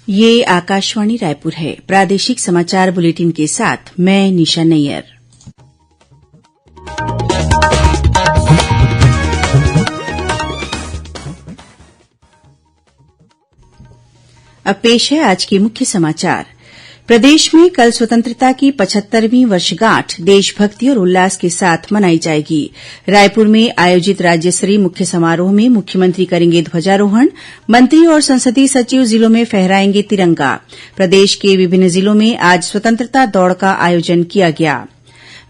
ये आकाशवाणी रायपुर है। प्रादेशिक समाचार बुलेटिन के साथ मैं निशा नैयर। अब पेश है आज के मुख्य समाचार। प्रदेश में कल स्वतंत्रता की 75वीं वर्षगांठ देशभक्ति और उल्लास के साथ मनाई जाएगी। रायपुर में आयोजित राज्य स्तरीय मुख्य समारोह में मुख्यमंत्री करेंगे ध्वजारोहण, मंत्री और संसदीय सचिव जिलों में फहराएंगे तिरंगा। प्रदेश के विभिन्न जिलों में आज स्वतंत्रता दौड़ का आयोजन किया गया।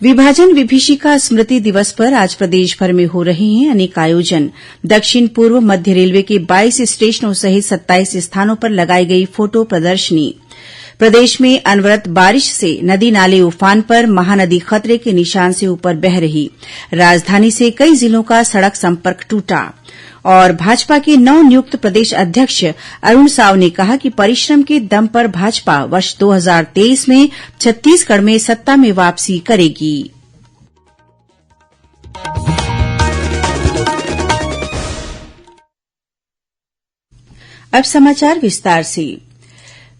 विभाजन विभीषिका स्मृति दिवस पर आज प्रदेश भर में हो रहे हैं अनेक आयोजन। दक्षिण पूर्व मध्य रेलवे के 22 स्टेशनों सहित 27 स्थानों पर लगाई गई फोटो प्रदर्शनी। प्रदेश में अनवरत बारिश से नदी नाले उफान पर, महानदी खतरे के निशान से ऊपर बह रही। राजधानी से कई जिलों का सड़क संपर्क टूटा। और भाजपा के नवनियुक्त प्रदेश अध्यक्ष अरुण साव ने कहा कि परिश्रम के दम पर भाजपा वर्ष 2023 में छत्तीसगढ़ में सत्ता में वापसी करेगी। अब समाचार विस्तार से।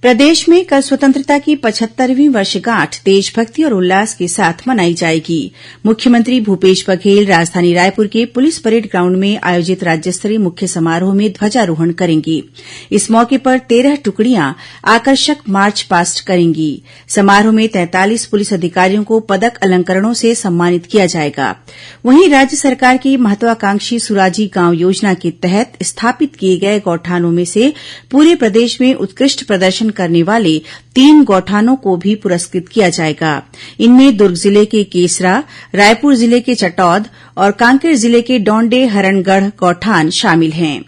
प्रदेश में कल स्वतंत्रता की 75वीं वर्षगांठ देशभक्ति और उल्लास के साथ मनाई जाएगी। मुख्यमंत्री भूपेश बघेल राजधानी रायपुर के पुलिस परेड ग्राउंड में आयोजित राज्य स्तरीय मुख्य समारोह में ध्वजारोहण करेंगे। इस मौके पर 13 टुकड़ियां आकर्षक मार्च पास्ट करेंगी। समारोह में 43 पुलिस अधिकारियों को पदक अलंकरणों से सम्मानित किया जाएगा। वहीं राज्य सरकार की महत्वाकांक्षी सुराजी गांव योजना के तहत स्थापित किए गए गौठानों में से पूरे प्रदेश में उत्कृष्ट प्रदर्शन करने वाले 3 गौठानों को भी पुरस्कृत किया जाएगा। इनमें दुर्ग जिले के केसरा, रायपुर जिले के चटौद और कांकेर जिले के डौंडे हरणगढ़ गौठान शामिल हैं।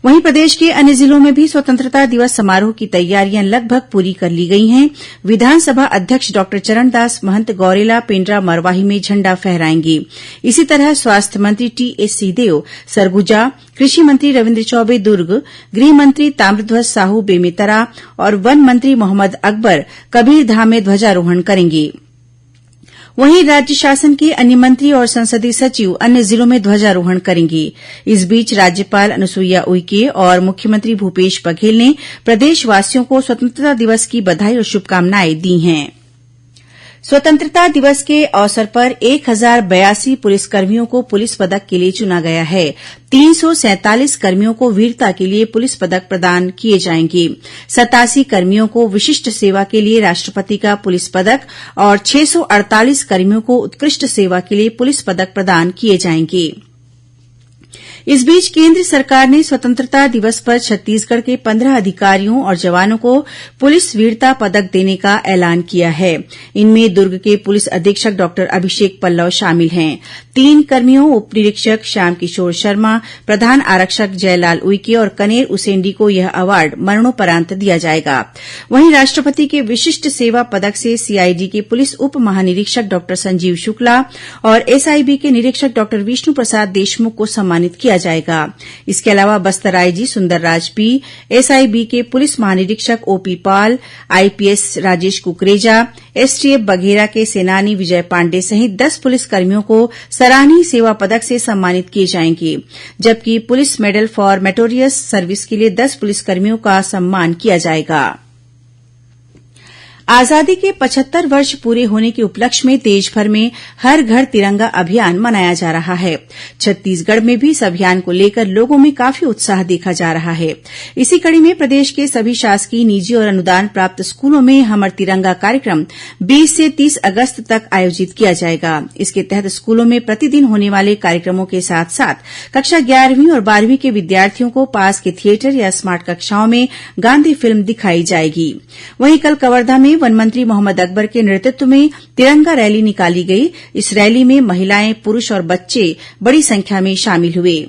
वहीं प्रदेश के अन्य जिलों में भी स्वतंत्रता दिवस समारोह की तैयारियां लगभग पूरी कर ली गई हैं। विधानसभा अध्यक्ष डॉ चरणदास महंत गौरेला पेंड्रा मरवाही में झंडा फहराएंगे। इसी तरह स्वास्थ्य मंत्री टीएस सिंहदेव सरगुजा, कृषि मंत्री रविन्द्र चौबे दुर्ग, गृह मंत्री ताम्रध्वज साहू बेमेतरा और वन मंत्री मोहम्मद अकबर कबीरधाम में ध्वजारोहण करेंगे। वहीं राज्य शासन के अन्य मंत्री और संसदीय सचिव अन्य जिलों में ध्वजारोहण करेंगे। इस बीच राज्यपाल अनुसुईया उइके और मुख्यमंत्री भूपेश बघेल ने प्रदेशवासियों को स्वतंत्रता दिवस की बधाई और शुभकामनाएं दी हैं। स्वतंत्रता दिवस के अवसर पर 1082 पुलिसकर्मियों को पुलिस पदक के लिए चुना गया है। 347 कर्मियों को वीरता के लिए पुलिस पदक प्रदान किए जाएंगे। 87 कर्मियों को विशिष्ट सेवा के लिए राष्ट्रपति का पुलिस पदक और 648 कर्मियों को उत्कृष्ट सेवा के लिए पुलिस पदक प्रदान किए जाएंगे। इस बीच केंद्र सरकार ने स्वतंत्रता दिवस पर छत्तीसगढ़ के 15 अधिकारियों और जवानों को पुलिस वीरता पदक देने का ऐलान किया है। इनमें दुर्ग के पुलिस अधीक्षक डॉ अभिषेक पल्लव शामिल हैं। 3 कर्मियों उप निरीक्षक श्याम किशोर शर्मा, प्रधान आरक्षक जयलाल उइके और कनेर उसेंडी को यह अवार्ड मरणोपरांत दिया जाएगा। वहीं राष्ट्रपति के विशिष्ट सेवा पदक से सीआईडी के पुलिस उप महानिरीक्षक डॉ संजीव शुक्ला और एसआईबी के निरीक्षक डॉ विष्णु प्रसाद देशमुख को सम्मानित किया जाएगा। इसके अलावा Bastar IG Sundarraj P, SIB के पुलिस महानिरीक्षक ओपी पाल, आईपीएस राजेश कुकरेजा, एसटीएफ बघेरा के सेनानी विजय पांडे सहित 10 पुलिसकर्मियों को सराहनीय सेवा पदक से सम्मानित किए जाएंगे, जबकि police medal for meritorious service के लिए 10 पुलिसकर्मियों का सम्मान किया जाएगा। आजादी के 75 वर्ष पूरे होने के उपलक्ष्य में देशभर में हर घर तिरंगा अभियान मनाया जा रहा है। छत्तीसगढ़ में भी इस अभियान को लेकर लोगों में काफी उत्साह देखा जा रहा है। इसी कड़ी में प्रदेश के सभी शासकीय, निजी और अनुदान प्राप्त स्कूलों में हमर तिरंगा कार्यक्रम 20 से 30 अगस्त तक आयोजित किया जाएगा। इसके तहत स्कूलों में प्रतिदिन होने वाले कार्यक्रमों के साथ साथ कक्षा 11वीं और 12वीं के विद्यार्थियों को पास के थिएटर या स्मार्ट कक्षाओं में गांधी फिल्म दिखाई जाएगी। वहीं कल कवर्धा में वन मंत्री मोहम्मद अकबर के नेतृत्व में तिरंगा रैली निकाली गई। इस रैली में महिलाएं, पुरूष और बच्चे बड़ी संख्या में शामिल हुए।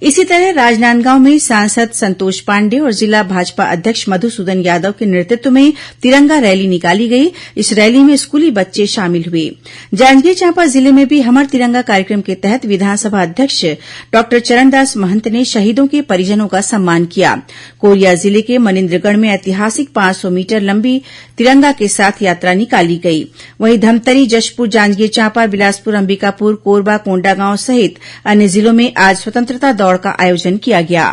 इसी तरह राजनांदगांव में सांसद संतोष पांडेय और जिला भाजपा अध्यक्ष मधुसूदन यादव के नेतृत्व में तिरंगा रैली निकाली गई। इस रैली में स्कूली बच्चे शामिल हुए। जांजगीर चांपा जिले में भी हमर तिरंगा कार्यक्रम के तहत विधानसभा अध्यक्ष डॉ चरणदास महंत ने शहीदों के परिजनों का सम्मान किया। कोरिया जिले के मनिन्द्रगढ़ में ऐतिहासिक 500 मीटर लंबी तिरंगा के साथ यात्रा निकाली गई। वहीं धमतरी, जशपुर, जांजगीर चांपा, बिलासपुर, अंबिकापुर, कोरबा, कोंडागांव सहित अन्य जिलों में आज स्वतंत्रता दौड़ का आयोजन किया गया।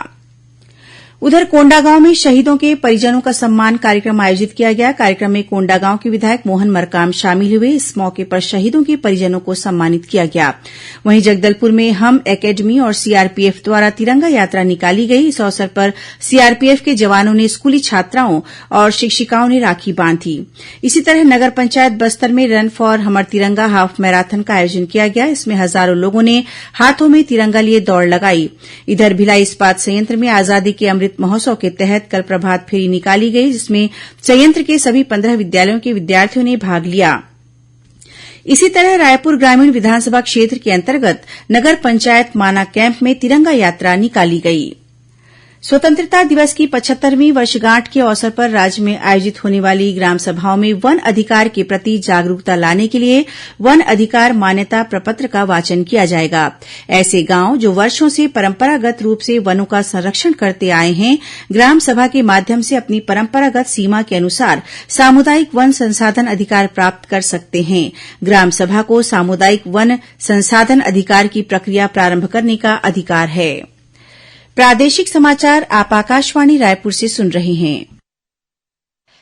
उधर कोंडागांव में शहीदों के परिजनों का सम्मान कार्यक्रम आयोजित किया गया। कार्यक्रम में कोंडागांव के विधायक मोहन मरकाम शामिल हुए। इस मौके पर शहीदों के परिजनों को सम्मानित किया गया। वहीं जगदलपुर में हम एकेडमी और सीआरपीएफ द्वारा तिरंगा यात्रा निकाली गई। इस अवसर पर सीआरपीएफ के जवानों ने स्कूली छात्राओं और शिक्षिकाओं ने राखी बांधी। इसी तरह नगर पंचायत बस्तर में रन फॉर हमर तिरंगा हाफ मैराथन का आयोजन किया गया। इसमें हजारों लोगों ने हाथों में तिरंगा लिए दौड़ लगाई। इधर भिलाई इस्पात संयंत्र में आजादी के अमृत महोत्सव के तहत कल प्रभात फेरी निकाली गई, जिसमें संयंत्र के सभी 15 विद्यालयों के विद्यार्थियों ने भाग लिया। इसी तरह रायपुर ग्रामीण विधानसभा क्षेत्र के अंतर्गत नगर पंचायत माना कैंप में तिरंगा यात्रा निकाली गई। स्वतंत्रता दिवस की 75वीं वर्षगांठ के अवसर पर राज्य में आयोजित होने वाली ग्राम सभाओं में वन अधिकार के प्रति जागरूकता लाने के लिए वन अधिकार मान्यता प्रपत्र का वाचन किया जाएगा। ऐसे गांव जो वर्षों से परंपरागत रूप से वनों का संरक्षण करते आए हैं, ग्राम सभा के माध्यम से अपनी परंपरागत सीमा के अनुसार सामुदायिक वन संसाधन अधिकार प्राप्त कर सकते हैं। ग्राम सभा को सामुदायिक वन संसाधन अधिकार की प्रक्रिया प्रारंभ करने का अधिकार है। प्रादेशिक समाचार आप आकाशवाणी रायपुर से सुन रहे हैं।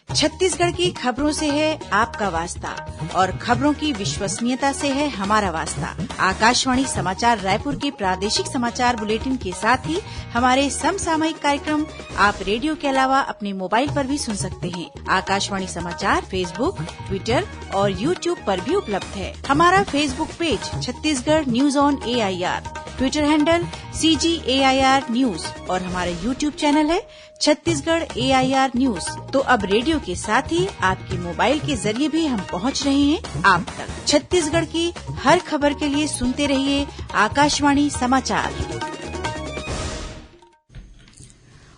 छत्तीसगढ़ की खबरों से है आपका वास्ता और खबरों की विश्वसनीयता से है हमारा वास्ता। आकाशवाणी समाचार रायपुर के प्रादेशिक समाचार बुलेटिन के साथ ही हमारे समसामयिक कार्यक्रम आप रेडियो के अलावा अपने मोबाइल पर भी सुन सकते हैं। आकाशवाणी समाचार फेसबुक, ट्विटर और यूट्यूब पर भी उपलब्ध है। हमारा Facebook page Chhattisgarh news on AIR, Twitter handle CGAIR news और हमारा यूट्यूब चैनल है छत्तीसगढ़ AIR न्यूज। तो अब रेडियो के साथ ही आपके मोबाइल के जरिए भी हम पहुंच रहे हैं आप तक। छत्तीसगढ़ की हर खबर के लिए सुनते रहिए आकाशवाणी समाचार।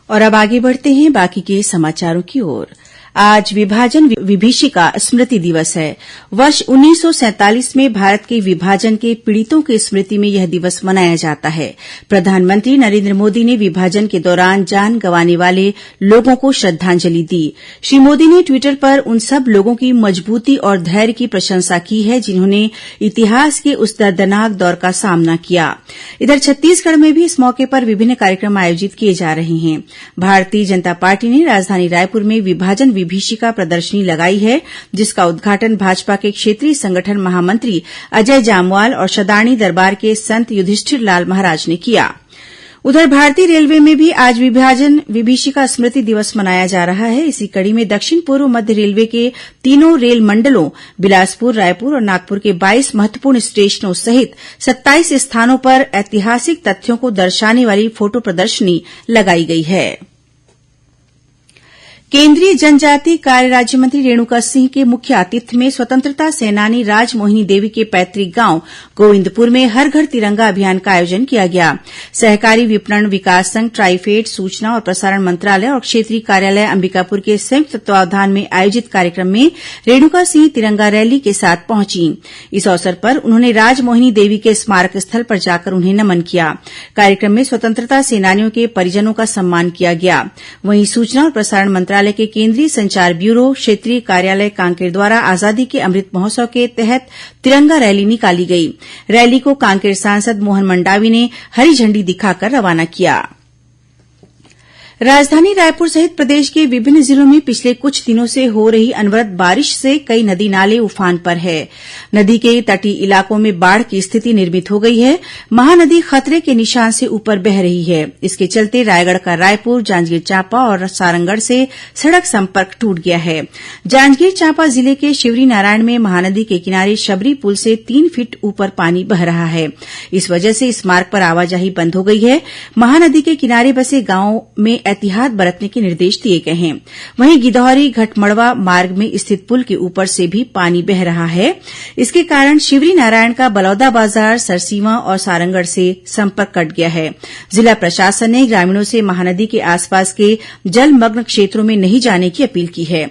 और अब आगे बढ़ते हैं बाकी के समाचारों की ओर। आज विभाजन विभीषिका स्मृति दिवस है। वर्ष 1947 में भारत के विभाजन के पीड़ितों की स्मृति में यह दिवस मनाया जाता है। प्रधानमंत्री नरेंद्र मोदी ने विभाजन के दौरान जान गंवाने वाले लोगों को श्रद्धांजलि दी। श्री मोदी ने ट्विटर पर उन सब लोगों की मजबूती और धैर्य की प्रशंसा की है जिन्होंने इतिहास के उस दर्दनाक दौर का सामना किया। इधर छत्तीसगढ़ में भी इस मौके पर विभिन्न कार्यक्रम आयोजित किए जा रहे हैं। भारतीय जनता पार्टी ने राजधानी रायपुर में विभाजन विभीषिका प्रदर्शनी लगाई है, जिसका उद्घाटन भाजपा के क्षेत्रीय संगठन महामंत्री अजय जामवाल और शदाणी दरबार के संत युधिष्ठिर लाल महाराज ने किया। उधर भारतीय रेलवे में भी आज विभाजन विभीषिका स्मृति दिवस मनाया जा रहा है। इसी कड़ी में दक्षिण पूर्व मध्य रेलवे के तीनों रेल मंडलों बिलासपुर, रायपुर और नागपुर के 22 महत्वपूर्ण स्टेशनों सहित 27 स्थानों पर ऐतिहासिक तथ्यों को दर्शाने वाली फोटो प्रदर्शनी लगाई गई है। केंद्रीय जनजातीय कार्य राज्य मंत्री रेणुका सिंह के मुख्य आतिथ्य में स्वतंत्रता सेनानी राजमोहिनी देवी के पैतृक गांव गोविंदपुर में हर घर तिरंगा अभियान का आयोजन किया गया। सहकारी विपणन विकास संघ, ट्राइफेड, सूचना और प्रसारण मंत्रालय और क्षेत्रीय कार्यालय अंबिकापुर के संयुक्त तत्वावधान में आयोजित कार्यक्रम में रेणुका सिंह तिरंगा रैली के साथ पहुंची। इस अवसर पर उन्होंने राजमोहिनी देवी के स्मारक स्थल पर जाकर उन्हें नमन किया। कार्यक्रम में स्वतंत्रता सेनानियों के परिजनों का सम्मान किया गया। वहीं सूचना और प्रसारण मंत्रालय के केंद्रीय संचार ब्यूरो, क्षेत्रीय कार्यालय कांकेर द्वारा आजादी के अमृत महोत्सव के तहत तिरंगा रैली निकाली गई। रैली को कांकेर सांसद मोहन मंडावी ने हरी झंडी दिखाकर रवाना किया। राजधानी रायपुर सहित प्रदेश के विभिन्न जिलों में पिछले कुछ दिनों से हो रही अनवरत बारिश से कई नदी नाले उफान पर है। नदी के तटीय इलाकों में बाढ़ की स्थिति निर्मित हो गई है। महानदी खतरे के निशान से ऊपर बह रही है। इसके चलते रायगढ़ का रायपुर, जांजगीर चांपा और सारंगढ़ से सड़क संपर्क टूट गया है। जांजगीर चांपा जिले के शिवरीनारायण में महानदी के किनारे शबरी पुल से 3 फीट ऊपर पानी बह रहा है। इस वजह से इस मार्ग पर आवाजाही बंद हो गई है। महानदी के किनारे बसे गांवों में एहतियात बरतने के निर्देश दिए गए हैं। वहीं गिधौरी घटमड़वा मार्ग में स्थित पुल के ऊपर से भी पानी बह रहा है। इसके कारण शिवरीनारायण का बलौदा बाजार, सरसीवा और सारंगढ़ से संपर्क कट गया है। जिला प्रशासन ने ग्रामीणों से महानदी के आसपास के जलमग्न क्षेत्रों में नहीं जाने की अपील की है।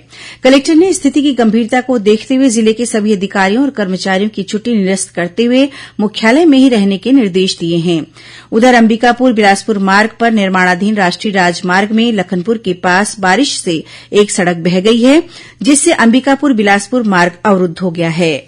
कलेक्टर ने स्थिति की गंभीरता को देखते हुए जिले के सभी अधिकारियों और कर्मचारियों की छुट्टी निरस्त करते हुए मुख्यालय में ही रहने के निर्देश दिए हैं। उधर अंबिकापुर बिलासपुर मार्ग पर निर्माणाधीन राष्ट्रीय राजमार्ग में लखनपुर के पास बारिश से एक सड़क बह गई है, जिससे अंबिकापुर बिलासपुर मार्ग अवरुद्ध हो गया है।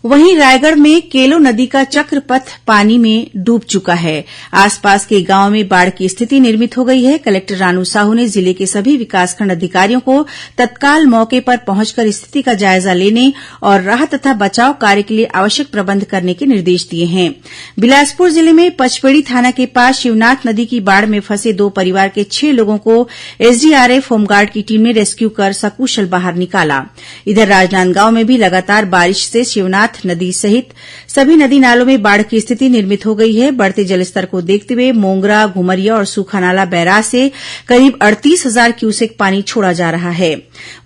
वहीं रायगढ़ में केलो नदी का चक्रपथ पानी में डूब चुका है। आसपास के गांवों में बाढ़ की स्थिति निर्मित हो गई है। कलेक्टर रानू साहू ने जिले के सभी विकासखंड अधिकारियों को तत्काल मौके पर पहुंचकर स्थिति का जायजा लेने और राहत तथा बचाव कार्य के लिए आवश्यक प्रबंध करने के निर्देश दिए हैं। बिलासपुर जिले में पचपेड़ी थाना के पास शिवनाथ नदी की बाढ़ में फंसे 2 परिवार के 6 लोगों को एसडीआरएफ होमगार्ड की टीम ने रेस्क्यू कर सकुशल बाहर निकाला। इधर राजनांदगांव में भी लगातार बारिश से शिवनाथ नदी सहित सभी नदी नालों में बाढ़ की स्थिति निर्मित हो गई है। बढ़ते जलस्तर को देखते हुए मोंगरा, घुमरिया और सूखानाला बैराज से करीब 38,000 क्यूसेक पानी छोड़ा जा रहा है।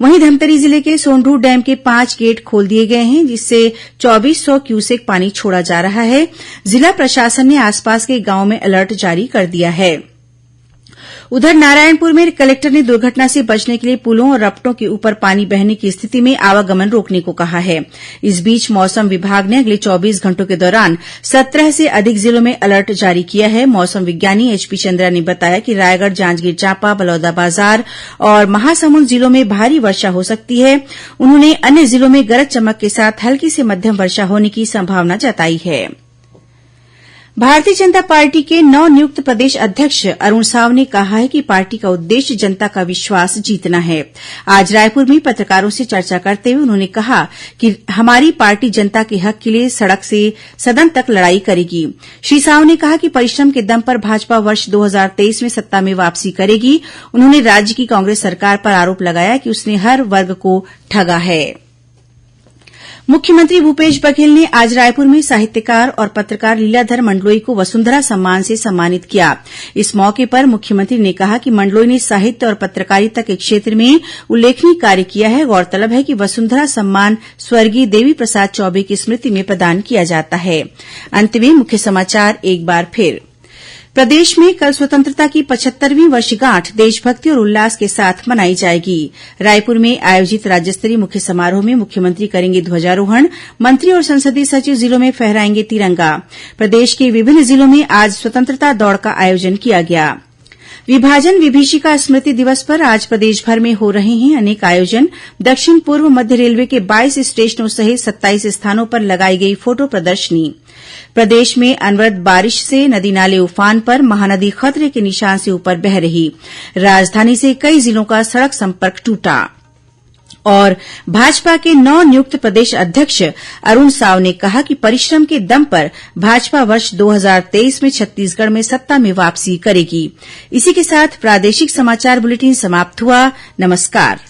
वहीं धमतरी जिले के सोंढूर डैम के 5 गेट खोल दिए गए हैं, जिससे 2400 क्यूसेक पानी छोड़ा जा रहा है। जिला प्रशासन ने आसपास के गांवों में अलर्ट जारी कर दिया है। उधर नारायणपुर में कलेक्टर ने दुर्घटना से बचने के लिए पुलों और रपटों के ऊपर पानी बहने की स्थिति में आवागमन रोकने को कहा है। इस बीच मौसम विभाग ने अगले 24 घंटों के दौरान 17 से अधिक जिलों में अलर्ट जारी किया है। मौसम विज्ञानी एचपी चंद्रा ने बताया कि रायगढ़, जांजगीर चांपा, बलौदाबाजार और महासमुंद जिलों में भारी वर्षा हो सकती है। उन्होंने अन्य जिलों में गरज चमक के साथ हल्की से मध्यम वर्षा होने की संभावना जताई है। भारतीय जनता पार्टी के नवनियुक्त प्रदेश अध्यक्ष अरूण साव ने कहा है कि पार्टी का उद्देश्य जनता का विश्वास जीतना है। आज रायपुर में पत्रकारों से चर्चा करते हुए उन्होंने कहा कि हमारी पार्टी जनता के हक के लिए सड़क से सदन तक लड़ाई करेगी। श्री साव ने कहा कि परिश्रम के दम पर भाजपा वर्ष 2023 में सत्ता में वापसी करेगी। उन्होंने राज्य की कांग्रेस सरकार पर आरोप लगाया कि उसने हर वर्ग को ठगा है। मुख्यमंत्री भूपेश बघेल ने आज रायपुर में साहित्यकार और पत्रकार लीलाधर मंडलोई को वसुंधरा सम्मान से सम्मानित किया। इस मौके पर मुख्यमंत्री ने कहा कि मंडलोई ने साहित्य और पत्रकारिता के क्षेत्र में उल्लेखनीय कार्य किया है। गौरतलब है कि वसुंधरा सम्मान स्वर्गीय देवी प्रसाद चौबे की स्मृति में प्रदान किया जाता है। अंत में मुख्य समाचार एक बार फिर। प्रदेश में कल स्वतंत्रता की 75वीं वर्षगांठ देशभक्ति और उल्लास के साथ मनाई जाएगी। रायपुर में आयोजित राज्य स्तरीय मुख्य समारोह में मुख्यमंत्री करेंगे ध्वजारोहण। मंत्री और संसदीय सचिव जिलों में फहराएंगे तिरंगा। प्रदेश के विभिन्न जिलों में आज स्वतंत्रता दौड़ का आयोजन किया गया। विभाजन विभीषिका स्मृति दिवस पर आज प्रदेशभर में हो रहे हैं अनेक आयोजन। दक्षिण पूर्व मध्य रेलवे के 22 स्टेशनों सहित 27 स्थानों पर लगाई गई फोटो प्रदर्शनी। प्रदेश में अनवरत बारिश से नदी नाले उफान पर, महानदी खतरे के निशान से ऊपर बह रही। राजधानी से कई जिलों का सड़क संपर्क टूटा। और भाजपा के नवनियुक्त प्रदेश अध्यक्ष अरूण साव ने कहा कि परिश्रम के दम पर भाजपा वर्ष 2023 में छत्तीसगढ़ में सत्ता में वापसी करेगी। इसी के साथ प्रादेशिक समाचार बुलेटिन समाप्त हुआ। नमस्कार।